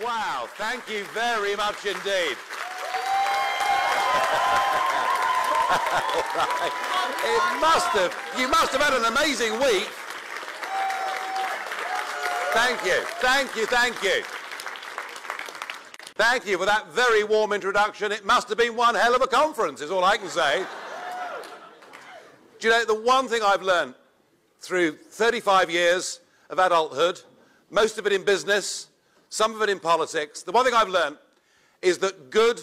Wow, thank you very much indeed. Right. You must have had an amazing week. Thank you, thank you, thank you. Thank you for that very warm introduction. It must have been one hell of a conference, is all I can say. Do you know, the one thing I've learned through 35 years of adulthood, most of it in business, some of it in politics, the one thing I've learned is that good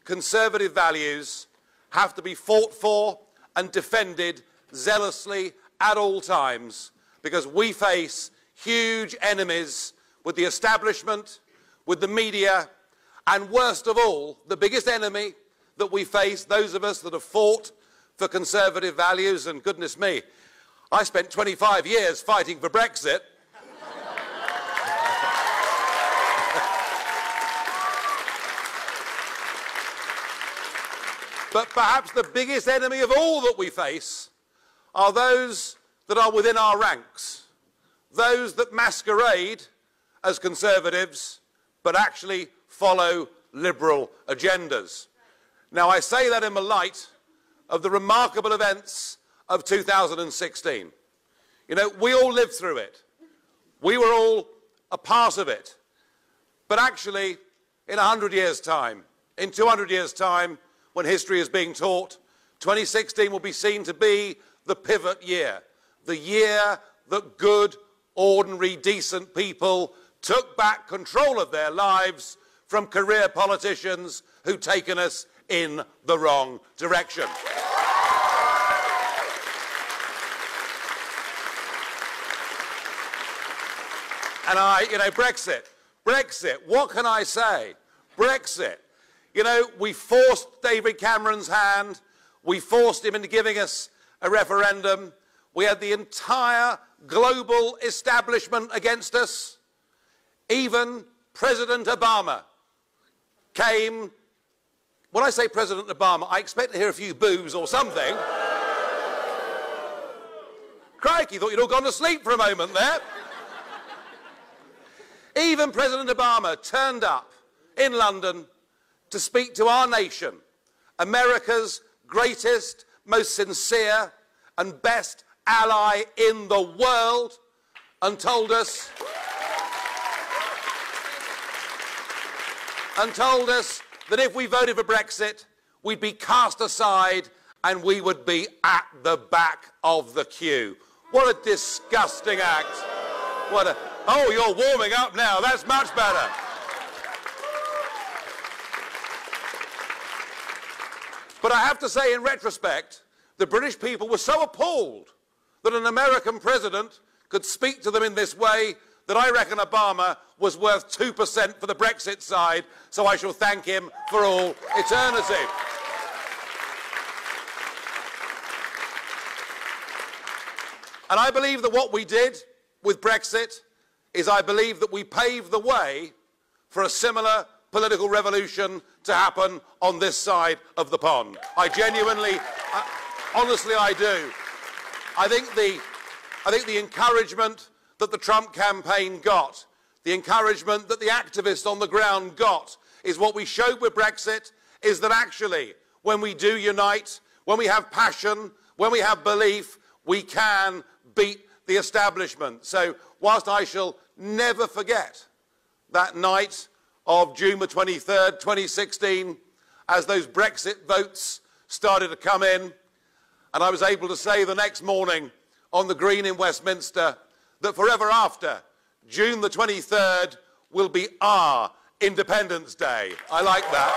conservative values have to be fought for and defended zealously at all times, because we face huge enemies with the establishment, with the media, and worst of all, the biggest enemy that we face, those of us that have fought for conservative values, and goodness me, I spent 25 years fighting for Brexit. But perhaps the biggest enemy of all that we face are those that are within our ranks, those that masquerade as conservatives but actually follow liberal agendas. Now, I say that in the light of the remarkable events of 2016. You know, we all lived through it. We were all a part of it. But actually, in 100 years' time, in 200 years' time, when history is being taught, 2016 will be seen to be the pivot year, the year that good, ordinary, decent people took back control of their lives from career politicians who'd taken us in the wrong direction. And Brexit, what can I say? Brexit. You know, we forced David Cameron's hand. We forced him into giving us a referendum. We had the entire global establishment against us. Even President Obama came. When I say President Obama, I expect to hear a few boos or something. Crikey, thought you'd all gone to sleep for a moment there. Even President Obama turned up in London to speak to our nation, America's greatest, most sincere and best ally in the world, and told us that if we voted for Brexit, we'd be cast aside and we would be at the back of the queue. What a disgusting act. Oh, you're warming up now. That's much better. But I have to say, in retrospect, the British people were so appalled that an American president could speak to them in this way that I reckon Obama was worth 2% for the Brexit side, so I shall thank him for all eternity. And I believe that what we did with Brexit is I believe that we paved the way for a similar political revolution to happen on this side of the pond. I genuinely, honestly, I do. I think the encouragement that the Trump campaign got, the encouragement that the activists on the ground got, is what we showed with Brexit, is that actually, when we do unite, when we have passion, when we have belief, we can beat the establishment. So, whilst I shall never forget that night of June the 23rd, 2016, as those Brexit votes started to come in, and I was able to say the next morning on the Green in Westminster that forever after, June the 23rd will be our Independence Day. I like that.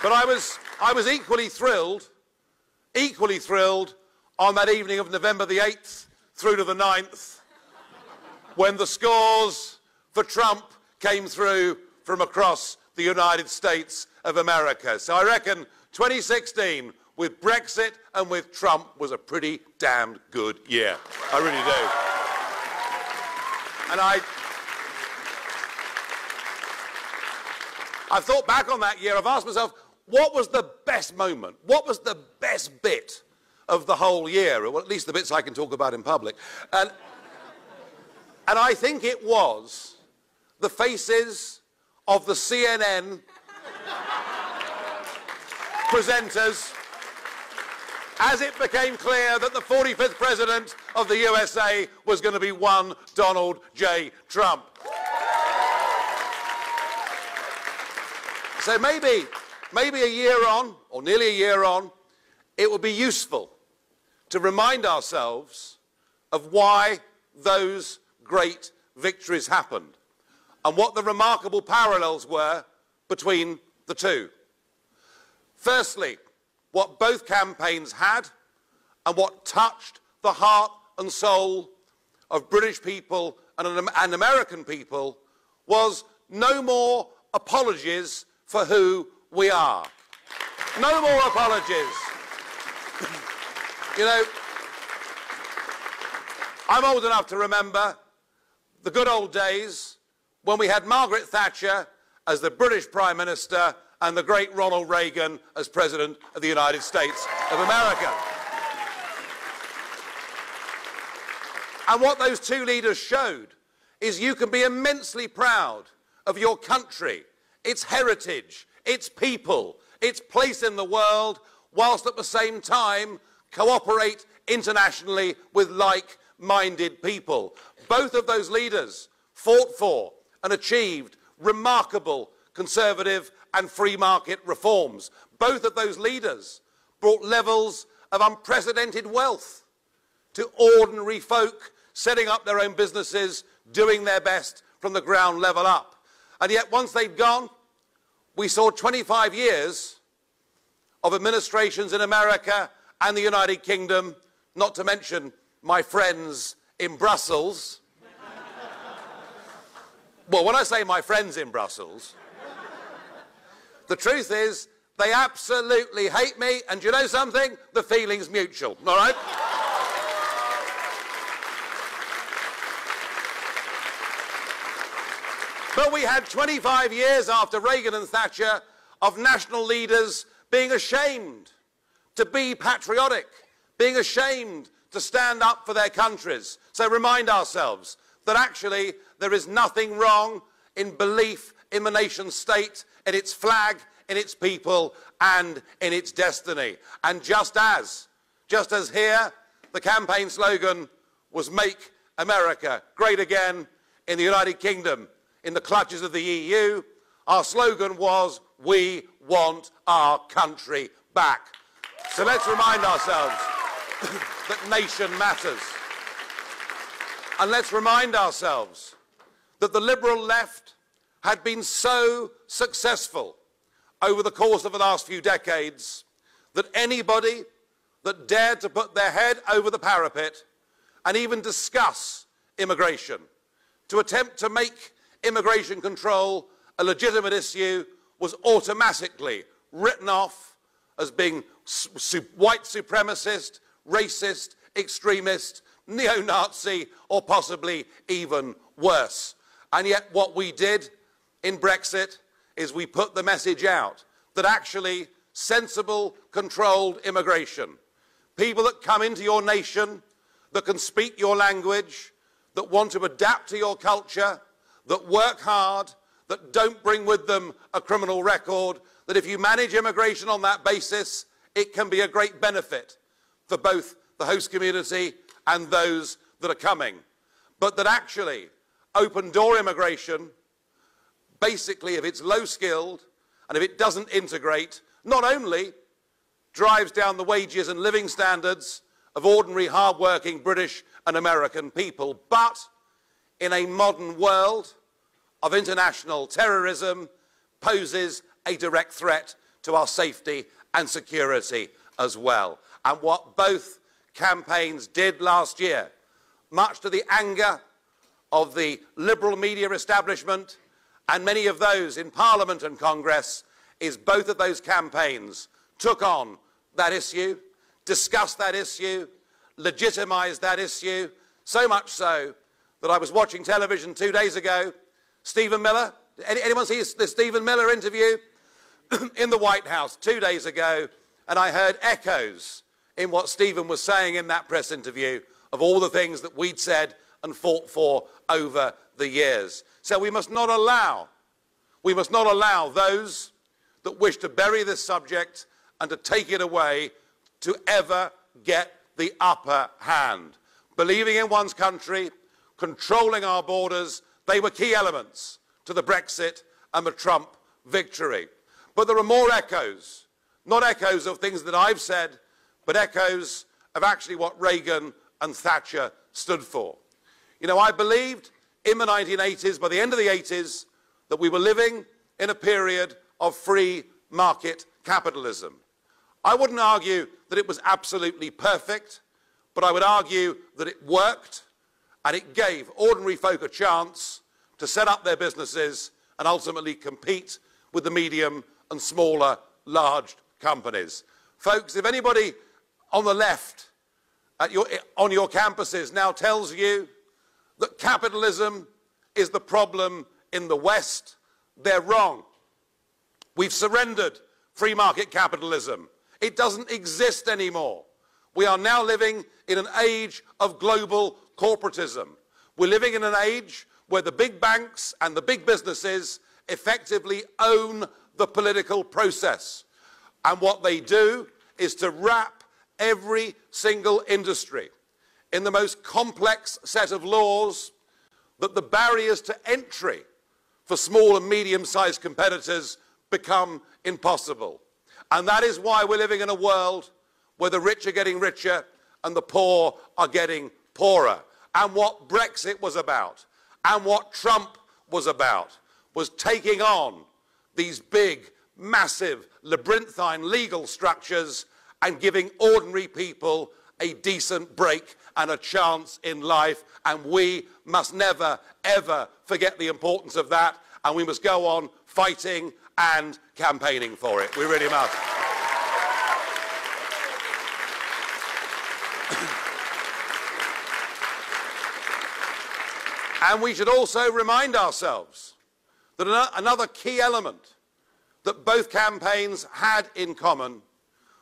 But I was equally thrilled on that evening of November the 8th through to the 9th, when the scores for Trump came through from across the United States of America. So I reckon 2016, with Brexit and with Trump, was a pretty damn good year. I really do. And I've thought back on that year. I've asked myself, what was the best moment? What was the best bit of the whole year, or at least the bits I can talk about in public. And I think it was the faces of the CNN presenters as it became clear that the 45th president of the USA was going to be one Donald J. Trump. So maybe a year on, or nearly a year on, it would be useful to remind ourselves of why those great victories happened and what the remarkable parallels were between the two. Firstly, what both campaigns had and what touched the heart and soul of British people and American people was no more apologies for who we are. No more apologies. You know, I'm old enough to remember the good old days when we had Margaret Thatcher as the British Prime Minister and the great Ronald Reagan as President of the United States of America. And what those two leaders showed is you can be immensely proud of your country, its heritage, its people, its place in the world, whilst at the same time cooperate internationally with like-minded people. Both of those leaders fought for and achieved remarkable conservative and free market reforms. Both of those leaders brought levels of unprecedented wealth to ordinary folk setting up their own businesses, doing their best from the ground level up. And yet once they'd gone, we saw 25 years of administrations in America and the United Kingdom, not to mention my friends in Brussels. Well, when I say my friends in Brussels, the truth is they absolutely hate me, and do you know something? The feeling's mutual, all right? But we had 25 years after Reagan and Thatcher of national leaders being ashamed to be patriotic, being ashamed to stand up for their countries. So remind ourselves that actually there is nothing wrong in belief in the nation state, in its flag, in its people, and in its destiny. And just as here, the campaign slogan was "Make America Great Again" in the United Kingdom, in the clutches of the EU, our slogan was "We want our country back." So let's remind ourselves that nation matters. And let's remind ourselves that the liberal left had been so successful over the course of the last few decades that anybody that dared to put their head over the parapet and even discuss immigration, to attempt to make immigration control a legitimate issue, was automatically written off as being white supremacist, racist, extremist, neo-Nazi, or possibly even worse. And yet what we did in Brexit is we put the message out that actually sensible, controlled immigration, people that come into your nation, that can speak your language, that want to adapt to your culture, that work hard, that don't bring with them a criminal record, that if you manage immigration on that basis, it can be a great benefit for both the host community and those that are coming. But that actually open-door immigration, basically if it's low-skilled and if it doesn't integrate, not only drives down the wages and living standards of ordinary hard-working British and American people, but in a modern world of international terrorism poses a direct threat to our safety and security as well. And what both campaigns did last year, much to the anger of the liberal media establishment and many of those in Parliament and Congress, is both of those campaigns took on that issue, discussed that issue, legitimised that issue, so much so that I was watching television 2 days ago. Stephen Miller, anyone see the Stephen Miller interview in the White House 2 days ago, and I heard echoes in what Stephen was saying in that press interview of all the things that we'd said and fought for over the years. So we must not allow those that wish to bury this subject and to take it away to ever get the upper hand. Believing in one's country, controlling our borders, they were key elements to the Brexit and the Trump victory. But there are more echoes, not echoes of things that I've said, but echoes of actually what Reagan and Thatcher stood for. You know, I believed in the 1980s, by the end of the 80s, that we were living in a period of free market capitalism. I wouldn't argue that it was absolutely perfect, but I would argue that it worked and it gave ordinary folk a chance to set up their businesses and ultimately compete with the medium and smaller, large companies. Folks, if anybody on the left on your campuses now tells you that capitalism is the problem in the West, they're wrong. We've surrendered free market capitalism. It doesn't exist anymore. We are now living in an age of global corporatism. We're living in an age where the big banks and the big businesses effectively own the political process. And what they do is to wrap every single industry in the most complex set of laws that the barriers to entry for small and medium-sized competitors become impossible. And that is why we're living in a world where the rich are getting richer and the poor are getting poorer. And what Brexit was about, and what Trump was about, was taking on these big, massive, labyrinthine legal structures and giving ordinary people a decent break and a chance in life. And we must never, ever forget the importance of that. And we must go on fighting and campaigning for it. We really must. And we should also remind ourselves that another key element that both campaigns had in common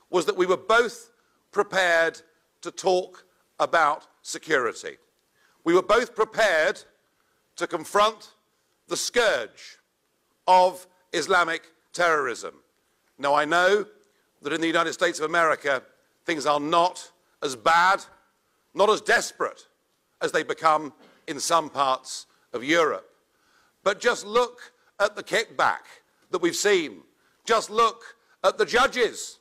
was that we were both prepared to talk about security. We were both prepared to confront the scourge of Islamic terrorism. Now, I know that in the United States of America, things are not as bad, not as desperate as they become in some parts of Europe. But just look at the kickback that we've seen. Just look at the judges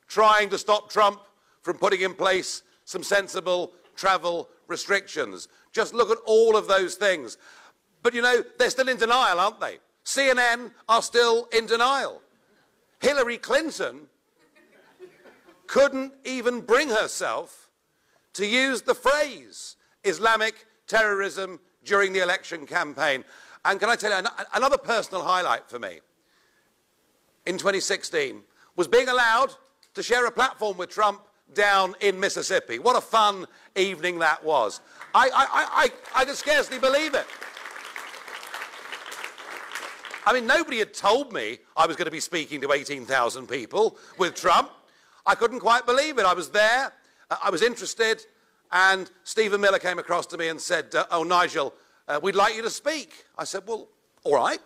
trying to stop Trump from putting in place some sensible travel restrictions. Just look at all of those things. But you know, they're still in denial, aren't they? CNN are still in denial. Hillary Clinton couldn't even bring herself to use the phrase Islamic terrorism during the election campaign. And can I tell you, another personal highlight for me in 2016 was being allowed to share a platform with Trump down in Mississippi. What a fun evening that was. I could scarcely believe it. I mean, nobody had told me I was going to be speaking to 18,000 people with Trump. I couldn't quite believe it. I was there, I was interested, and Stephen Miller came across to me and said, oh, Nigel, we'd like you to speak. I said, well, all right.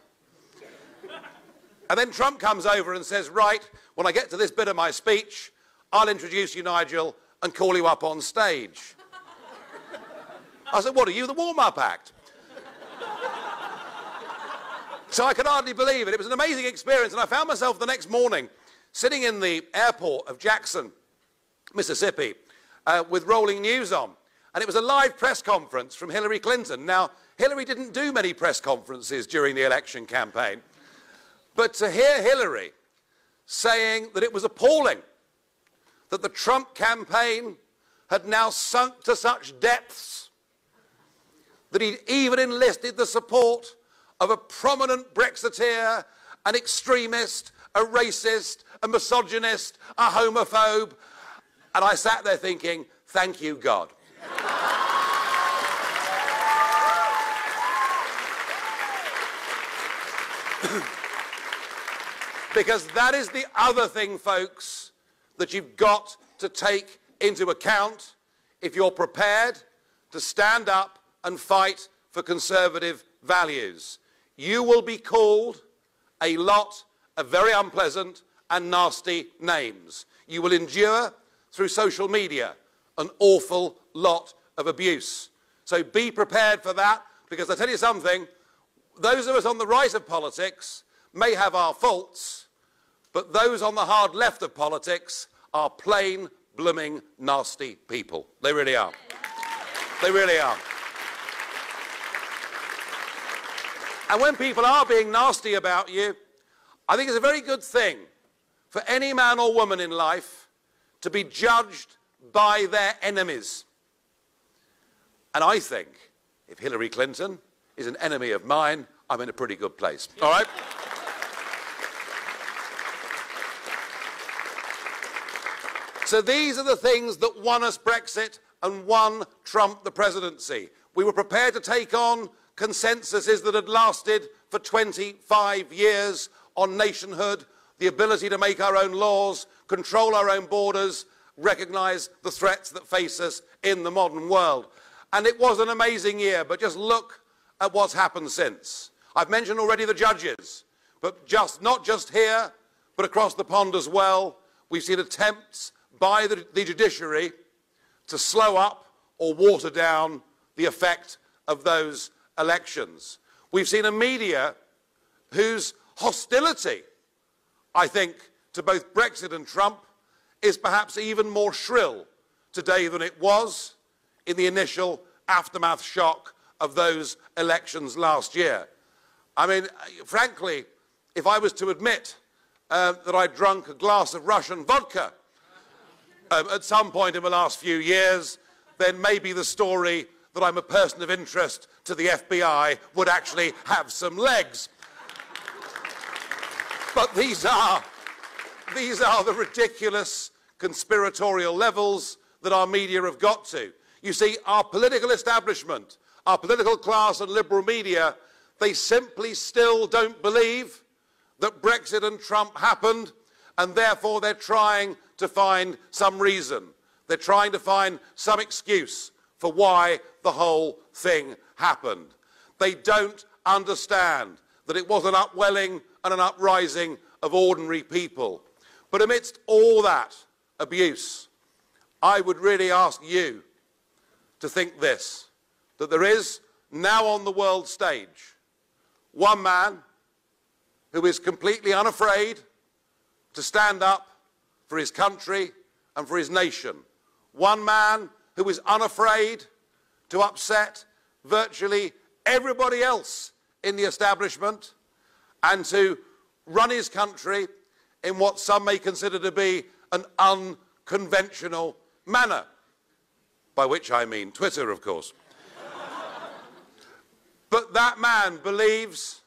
And then Trump comes over and says, right, when I get to this bit of my speech, I'll introduce you, Nigel, and call you up on stage. I said, what, are you the warm-up act? So I could hardly believe it. It was an amazing experience, and I found myself the next morning sitting in the airport of Jackson, Mississippi, with Rolling News on. And it was a live press conference from Hillary Clinton. Now, Hillary didn't do many press conferences during the election campaign. But to hear Hillary saying that it was appalling that the Trump campaign had now sunk to such depths that he'd even enlisted the support of a prominent Brexiteer, an extremist, a racist, a misogynist, a homophobe. And I sat there thinking, thank you, God. Because that is the other thing, folks, that you've got to take into account if you're prepared to stand up and fight for conservative values. You will be called a lot of very unpleasant and nasty names. You will endure through social media an awful lot of abuse. So be prepared for that, because I tell you something, those of us on the right of politics may have our faults, but those on the hard left of politics are plain blooming nasty people. They really are. They really are. And when people are being nasty about you, I think it's a very good thing for any man or woman in life to be judged by their enemies. And I think if Hillary Clinton is an enemy of mine, I'm in a pretty good place. All right? So these are the things that won us Brexit and won Trump the presidency. We were prepared to take on consensuses that had lasted for 25 years on nationhood, the ability to make our own laws, control our own borders, recognise the threats that face us in the modern world. And it was an amazing year, but just look at what's happened since. I've mentioned already the judges, but not just here, but across the pond as well. We've seen attempts by the judiciary to slow up or water down the effect of those elections. We've seen a media whose hostility, I think, to both Brexit and Trump is perhaps even more shrill today than it was in the initial aftermath shock of those elections last year. I mean, frankly, if I was to admit that I'd drunk a glass of Russian vodka at some point in the last few years, then maybe the story that I'm a person of interest to the FBI would actually have some legs. But these are the ridiculous conspiratorial levels that our media have got to. You see, our political establishment, our political class and liberal media, they simply still don't believe that Brexit and Trump happened, and therefore they're trying to find some reason. They're trying to find some excuse for why the whole thing happened. They don't understand that it was an upwelling and an uprising of ordinary people. But amidst all that abuse, I would really ask you to think this, that there is now on the world stage one man who is completely unafraid to stand up for his country and for his nation. One man who is unafraid to upset virtually everybody else in the establishment and to run his country in what some may consider to be an unconventional manner, by which I mean Twitter, of course. But that man believes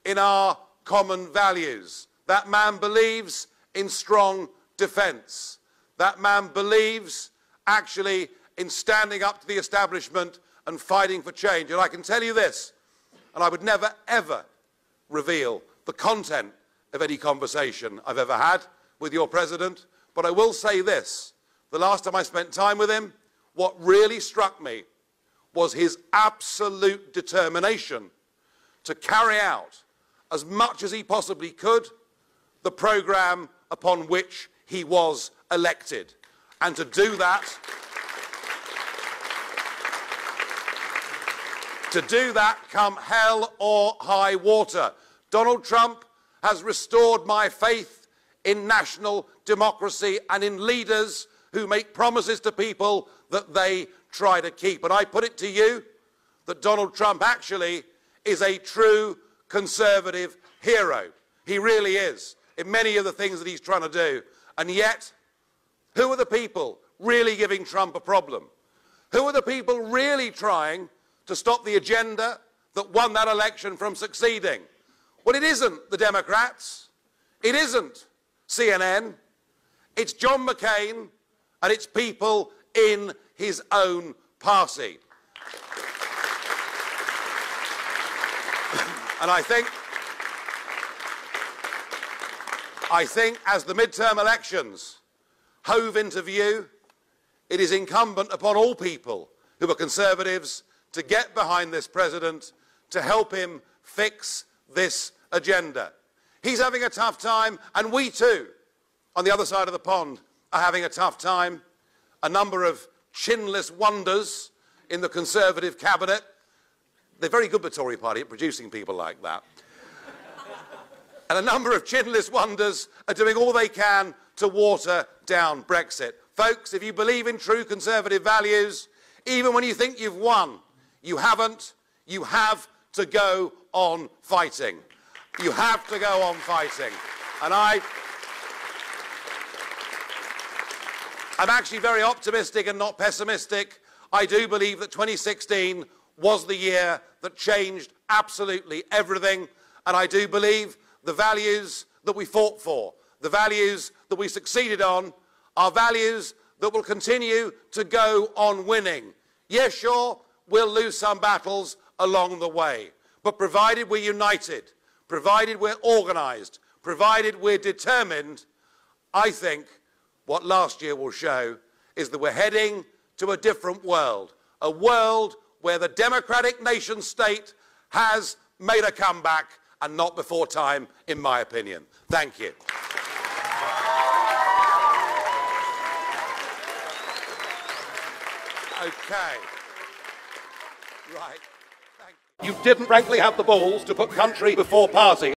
in our common values. That man believes in strong defence. That man believes actually in standing up to the establishment and fighting for change. And I can tell you this, and I would never, ever reveal the content of any conversation I've ever had with your president, but I will say this. The last time I spent time with him, what really struck me was his absolute determination to carry out, as much as he possibly could, the programme upon which he was elected. And to do that, come hell or high water. Donald Trump has restored my faith in national democracy and in leaders who make promises to people that they try to keep. And I put it to you that Donald Trump actually is a true conservative hero. He really is, in many of the things that he's trying to do. And yet, who are the people really giving Trump a problem? Who are the people really trying to stop the agenda that won that election from succeeding? Well, it isn't the Democrats. It isn't CNN. It's John McCain and it's people in his own party. And I think as the midterm elections hove into view, it is incumbent upon all people who are Conservatives to get behind this president, to help him fix this agenda. He's having a tough time, and we too, on the other side of the pond, are having a tough time. A number of chinless wonders in the Conservative cabinet. They're very good, the Tory party, at producing people like that. And a number of chinless wonders are doing all they can to water down Brexit. Folks, if you believe in true Conservative values, even when you think you've won, you haven't. You have to go on fighting. You have to go on fighting. And I'm actually very optimistic and not pessimistic. I do believe that 2016 was the year that changed absolutely everything. And I do believe the values that we fought for, the values that we succeeded on, are values that will continue to go on winning. Yes, sure, we'll lose some battles along the way. But provided we're united, provided we're organised, provided we're determined, I think what last year will show is that we're heading to a different world, a world where the democratic nation state has made a comeback, and not before time, in my opinion. Thank you. Okay. Right. Thank you. You didn't frankly have the balls to put country before party.